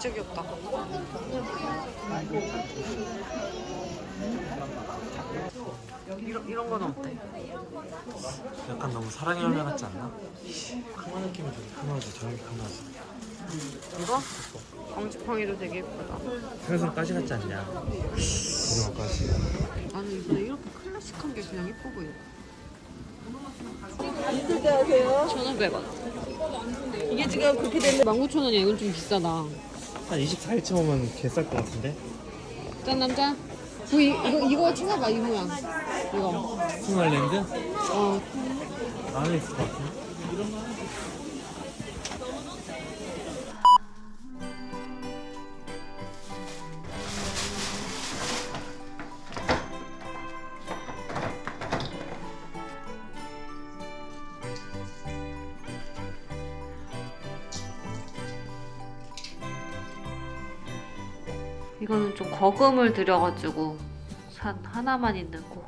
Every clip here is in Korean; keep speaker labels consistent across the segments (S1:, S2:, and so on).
S1: 진짜 귀엽다. 이런 거는 어때?
S2: 약간 너무 사랑의 열매 같지 않나? 카마 느낌이 좀 카마지, 저녁에 카마지.
S1: 이거? 광지팡이도 되게 예쁘다.
S2: 항상 가시 같지 않냐? 고등어까지.
S1: 나는 이번에 이렇게 클래식한 게 그냥 예뻐 보여.
S3: 어떻게 하세요?
S1: 1,500원. 이게 지금 그렇게 되면 19,000원이야. 이건 좀 비싸다.
S2: 한 24일쯤 오면 개쌀 것 같은데?
S1: 짠 남자. 이거 찾아봐. 이 모양. 이거.
S2: 스몰랜드?
S1: 어.
S2: 안에 있을 것 같은데?
S4: 이거는 좀 거금을 들여가지고 산 하나만 있는 거.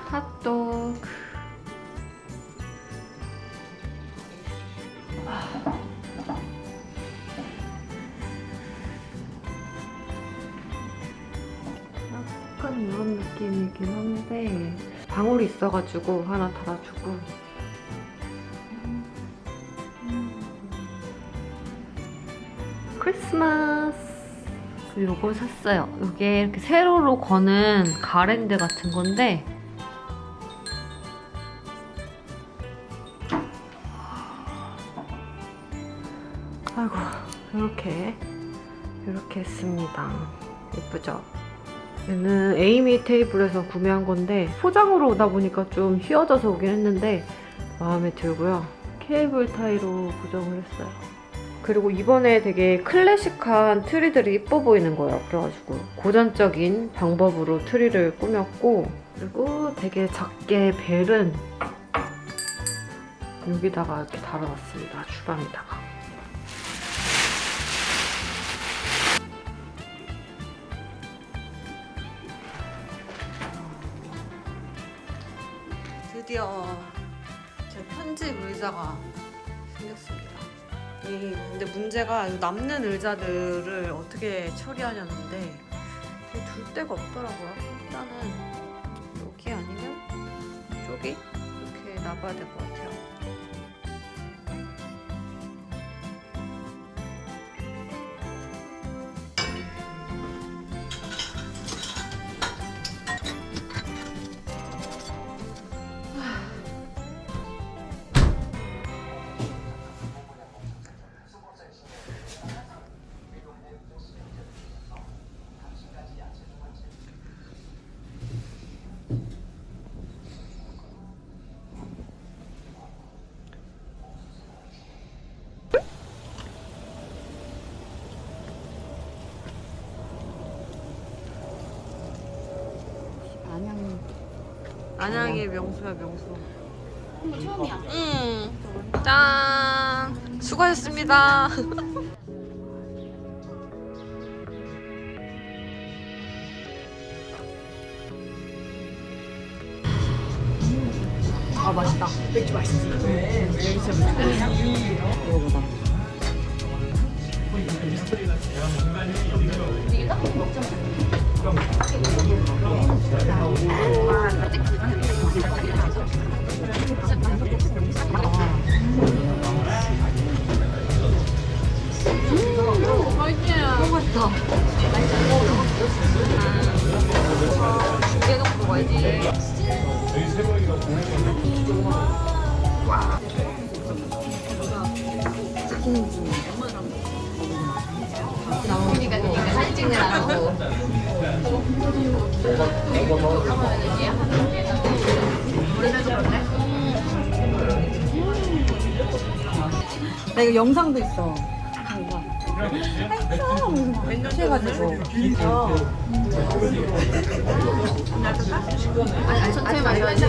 S4: 핫도그. 약간 이런 느낌이긴 한데 방울이 있어가지고 하나 달아주고. 크리스마스. 요거 샀어요. 이게 이렇게 세로로 거는 가랜드 같은 건데 아이고 이렇게 했습니다. 예쁘죠? 얘는 에이미 테이블에서 구매한 건데 포장으로 오다 보니까 좀 휘어져서 오긴 했는데 마음에 들고요. 케이블 타이로 고정을 했어요. 그리고 이번에 되게 클래식한 트리들이 예뻐 보이는 거예요. 그래가지고 고전적인 방법으로 트리를 꾸몄고, 그리고 되게 작게 벨은 여기다가 이렇게 달아놨습니다. 주방에다가.
S1: 드디어 제 편집 의자가 생겼습니다. 근데 문제가 이 남는 의자들을 어떻게 처리하냐는데 둘 데가 없더라고요. 일단은 여기 아니면 이쪽이 이렇게 놔봐야 될 것 같아요. 안양의 명소야, 명소. 처음이야. 응. 짠. 수고하셨습니다. 아 맛있다. 맥주 맛있지. 네. 진짜 맥주. 이거보다. 이게 딱 먹자마자. 맛있다. 두개 정도 먹어야지. 그러니까 사진 찍느라고.
S3: 나 이거 영상도 있어. 해가지고.
S4: 아니 천천히 마셔야지.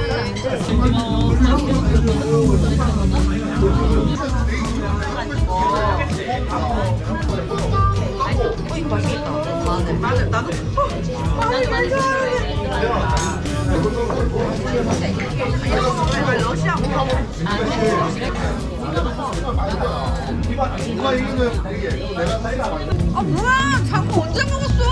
S3: 아 뭐야 장어 언제 먹었어?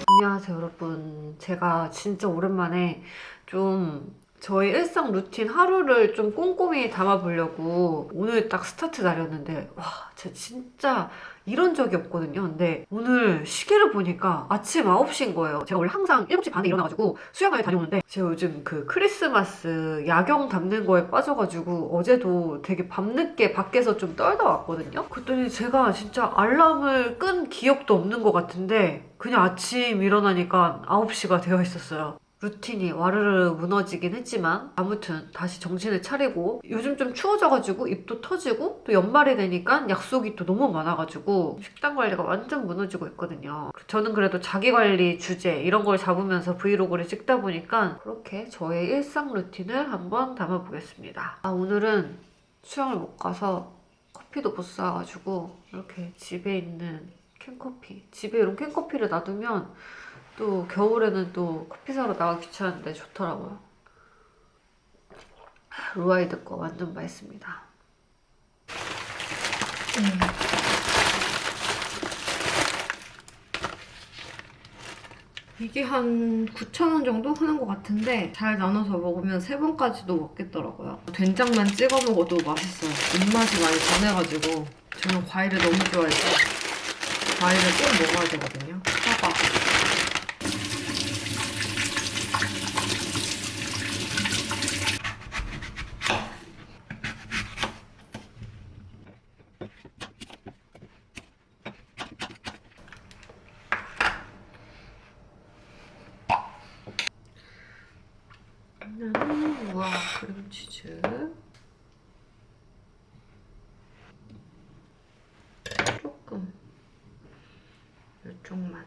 S4: 안녕하세요 여러분. 제가 진짜 오랜만에 좀 저희 일상 루틴 하루를 좀 꼼꼼히 담아보려고 오늘 딱 스타트 날이었는데 와 제가 진짜 이런 적이 없거든요. 근데 오늘 시계를 보니까 아침 9시인 거예요. 제가 원래 항상 7시 반에 일어나가지고 수영장에 다녀오는데 제가 요즘 그 크리스마스 야경 담는 거에 빠져가지고 어제도 되게 밤늦게 밖에서 좀 떨다 왔거든요. 그랬더니 제가 진짜 알람을 끈 기억도 없는 것 같은데 그냥 아침 일어나니까 9시가 되어 있었어요. 루틴이 와르르 무너지긴 했지만 아무튼 다시 정신을 차리고 요즘 좀 추워져가지고 입도 터지고 또 연말이 되니까 약속이 또 너무 많아가지고 식단 관리가 완전 무너지고 있거든요. 저는 그래도 자기관리 주제 이런 걸 잡으면서 브이로그를 찍다 보니까 그렇게 저의 일상 루틴을 한번 담아보겠습니다. 오늘은 수영을 못 가서 커피도 못 사가지고 이렇게 집에 있는 캔커피, 집에 이런 캔커피를 놔두면 또 겨울에는 또 커피 사러 나가기 귀찮은데 좋더라고요. 루아이드 거 완전 맛있습니다. 이게 한 9,000원 정도 하는 것 같은데 잘 나눠서 먹으면 3번까지도 먹겠더라고요. 된장만 찍어 먹어도 맛있어요. 입맛이 많이 변해가지고 저는 과일을 너무 좋아해서 과일을 꼭 먹어야 되거든요. 사과. 우와, 크림치즈. 조금. 이쪽만.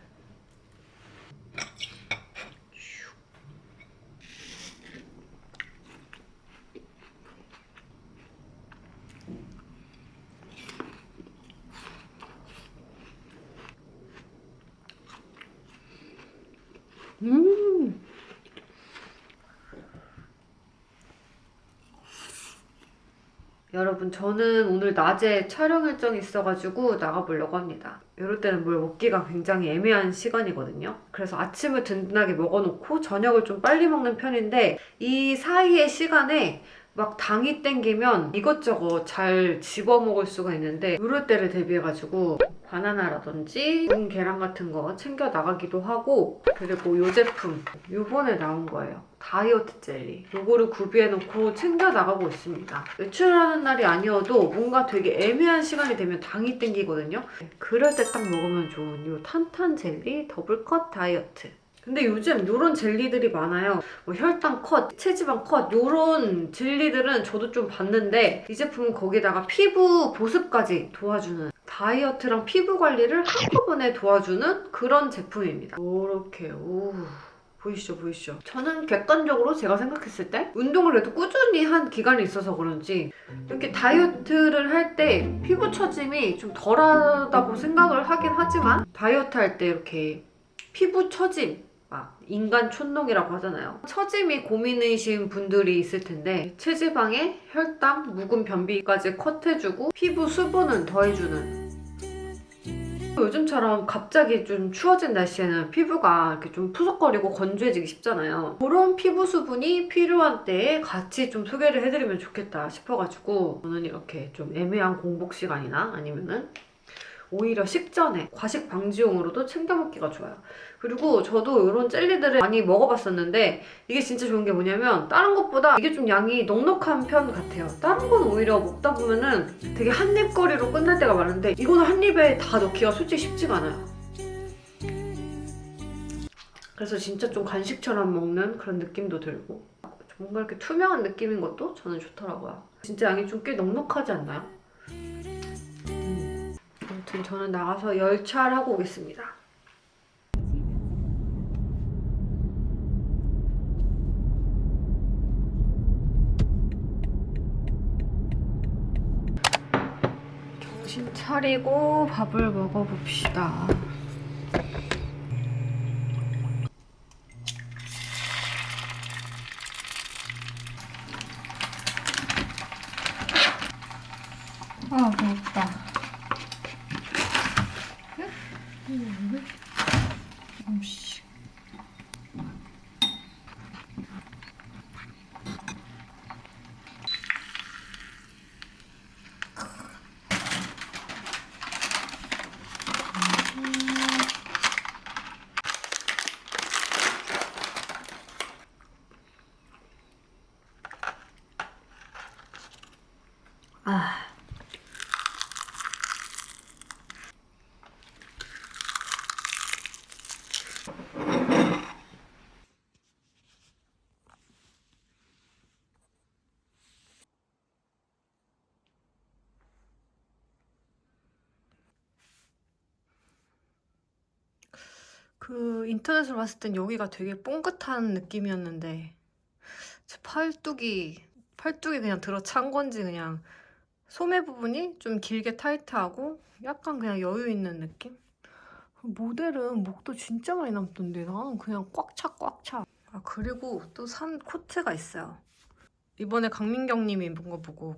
S4: 여러분 저는 오늘 낮에 촬영 일정이 있어가지고 나가보려고 합니다. 이럴 때는 뭘 먹기가 굉장히 애매한 시간이거든요. 그래서 아침을 든든하게 먹어놓고 저녁을 좀 빨리 먹는 편인데 이 사이의 시간에 막 당이 땡기면 이것저것 잘 집어먹을 수가 있는데 이럴 때를 대비해가지고 바나나라든지 구운 계란 같은 거 챙겨 나가기도 하고 그리고 이 제품 요번에 나온 거예요. 다이어트 젤리. 요거를 구비해놓고 챙겨 나가고 있습니다. 외출하는 날이 아니어도 뭔가 되게 애매한 시간이 되면 당이 땡기거든요. 그럴 때 딱 먹으면 좋은 요 탄탄 젤리 더블컷 다이어트. 근데 요즘 요런 젤리들이 많아요. 뭐 혈당 컷, 체지방 컷 요런 젤리들은 저도 좀 봤는데 이 제품은 거기다가 피부 보습까지 도와주는 다이어트랑 피부 관리를 한꺼번에 도와주는 그런 제품입니다. 요렇게 보이시죠? 저는 객관적으로 제가 생각했을 때 운동을 그래도 꾸준히 한 기간이 있어서 그런지 이렇게 다이어트를 할 때 피부 처짐이 좀 덜하다고 생각을 하긴 하지만 다이어트 할 때 이렇게 피부 처짐 인간 촌농이라고 하잖아요. 처짐이 고민이신 분들이 있을 텐데 체지방에 혈당, 묵은 변비까지 컷해주고 피부 수분은 더해주는 요즘처럼 갑자기 좀 추워진 날씨에는 피부가 이렇게 좀 푸석거리고 건조해지기 쉽잖아요. 그런 피부 수분이 필요한 때에 같이 좀 소개를 해드리면 좋겠다 싶어가지고 저는 이렇게 좀 애매한 공복 시간이나 아니면은 오히려 식전에 과식 방지용으로도 챙겨 먹기가 좋아요. 그리고 저도 이런 젤리들을 많이 먹어봤었는데 이게 진짜 좋은 게 뭐냐면 다른 것보다 이게 좀 양이 넉넉한 편 같아요. 다른 건 오히려 먹다 보면은 되게 한입거리로 끝날 때가 많은데 이거는 한 입에 다 넣기가 솔직히 쉽지가 않아요. 그래서 진짜 좀 간식처럼 먹는 그런 느낌도 들고 뭔가 이렇게 투명한 느낌인 것도 저는 좋더라고요. 진짜 양이 좀 꽤 넉넉하지 않나요? 아무튼 저는 나가서 열차를 하고 오겠습니다. 정신 차리고 밥을 먹어봅시다. 아, 배고프다. 음식. 아. 그 인터넷으로 봤을 땐 여기가 되게 뽕긋한 느낌이었는데 제 팔뚝이 그냥 들어찬 건지 그냥 소매 부분이 좀 길게 타이트하고 약간 그냥 여유 있는 느낌? 모델은 목도 진짜 많이 남던데 나는 그냥 꽉 차. 아, 그리고 또 산 코트가 있어요. 이번에 강민경님이 입은 거 보고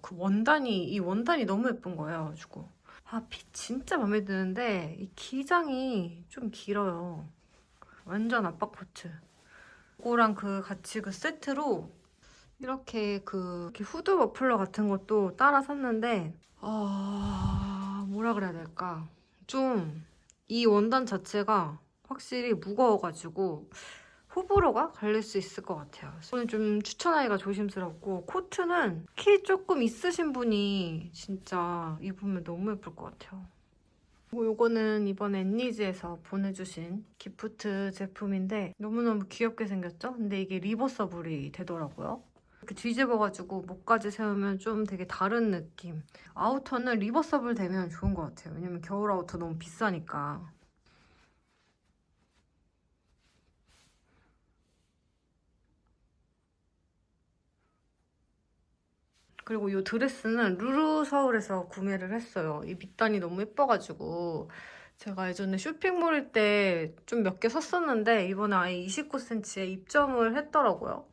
S4: 이 원단이 너무 예쁜 거예요. 가지고 아, 핏 진짜 마음에 드는데 이 기장이 좀 길어요. 완전 압박 코트. 이거랑 같이 세트로 이렇게 이렇게 후드 머플러 같은 것도 따라 샀는데 뭐라 그래야 될까? 좀 이 원단 자체가 확실히 무거워가지고 호불호가 갈릴 수 있을 것 같아요. 저는 좀 추천하기가 조심스럽고 코트는 키 조금 있으신 분이 진짜 입으면 너무 예쁠 것 같아요. 요거는 이번에 엔니즈에서 보내주신 기프트 제품인데 너무너무 귀엽게 생겼죠? 근데 이게 리버서블이 되더라고요. 이렇게 뒤집어가지고 목까지 세우면 좀 되게 다른 느낌. 아우터는 리버서블 되면 좋은 것 같아요. 왜냐면 겨울 아우터 너무 비싸니까. 그리고 이 드레스는 루루서울에서 구매를 했어요. 이 밑단이 너무 예뻐가지고 제가 예전에 쇼핑몰일 때 좀 몇 개 샀었는데 이번에 아예 29cm에 입점을 했더라고요.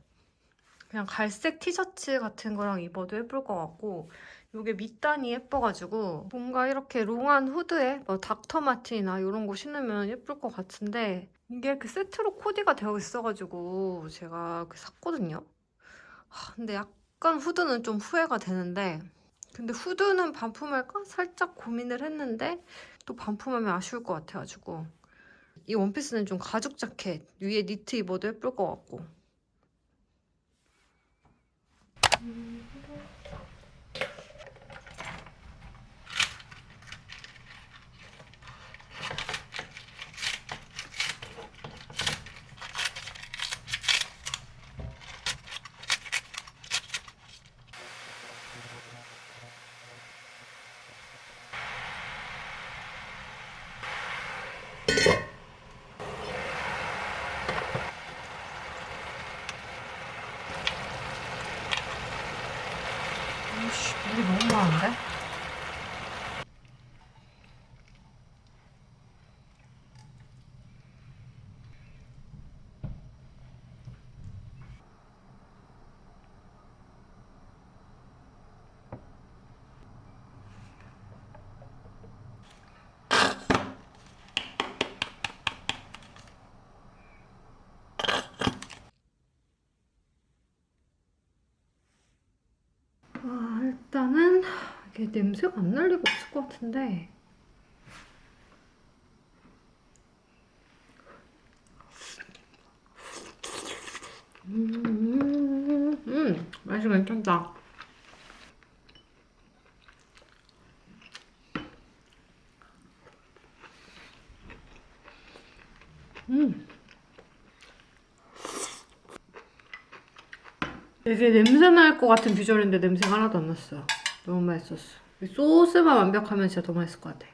S4: 그냥 갈색 티셔츠 같은 거랑 입어도 예쁠 것 같고 이게 밑단이 예뻐가지고 뭔가 이렇게 롱한 후드에 뭐 닥터마틴이나 이런 거 신으면 예쁠 것 같은데 이게 이렇게 세트로 코디가 되어 있어가지고 제가 샀거든요. 근데 약간 후드는 좀 후회가 되는데 근데 후드는 반품할까? 살짝 고민을 했는데 또 반품하면 아쉬울 것 같아가지고 이 원피스는 좀 가죽 자켓 위에 니트 입어도 예쁠 것 같고 물이 너무 많은데? 일단은 이게 냄새가 안 날 리가 없을 것 같은데 맛이 괜찮다. 되게 냄새 날 것 같은 비주얼인데 냄새가 하나도 안 났어요. 너무 맛있었어. 소스만 완벽하면 진짜 더 맛있을 것 같아.